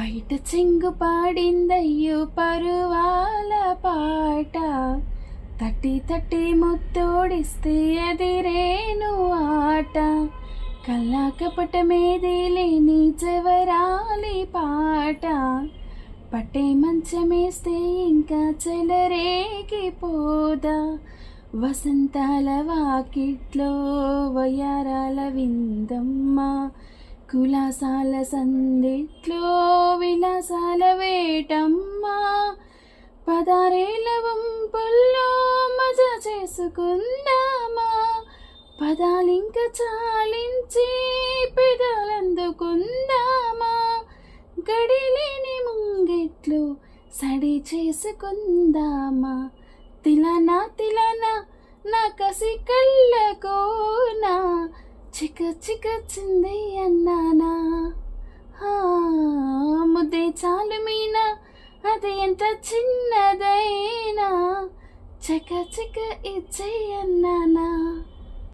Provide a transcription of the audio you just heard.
బయట చెంగు పాడిందయ్యో పరువాల పాట, తట్టి తట్టి ముత్తోడిస్తే అదిరేను ఆట. కల్లాకపటమేది లేని జవరాలి పాట, పట్టే మంచమేస్తే ఇంకా చెలరేగిపోదా. వసంతాల వాకిట్లో వయ్యారాల విందమ్మ, కులాసాల సందిట్లో విలాసాల వేటమ్మ. పదారేళ్ళ వంపుల్లో మజా చేసుకుందామా, పదాలింక చాలించి పెదాలందుకుందామా. గడిలేని ముంగిట్లు సడి చేసుకుందామా, తిలనా తిలనా నా కసి కళ్ళకోనా, చిక చిక చింది అన్నానా. ముద్దే చాలు మీనా అది ఎంత చిన్నదైనా, చక చక ఇచ్చే అన్నానా.